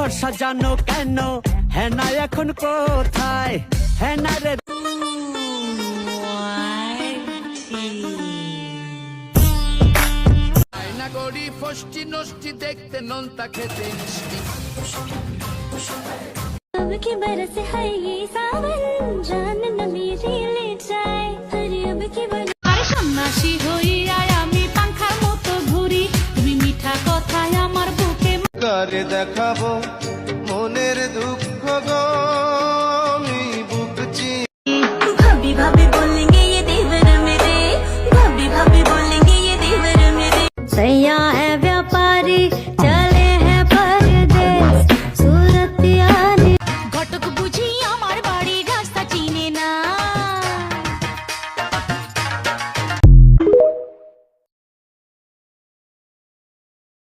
ঘর সাজানো কেন, হেনা এখন কোথায়? হেনা রে আয়না গড়ি ফষ্টি নষ্টি দেখতে নোনতা খেতে মিষ্টি। अब की बरस है ये सावन, जान न मेरी ले जाए, अरे अब की बरस। আরে সন্ন্যাসী হইয়া আমি পাংখার মতো ঘুরি, তুমি মিঠা কথায় আমার বুকে কারে দেখাবো মনের দুঃখ গো।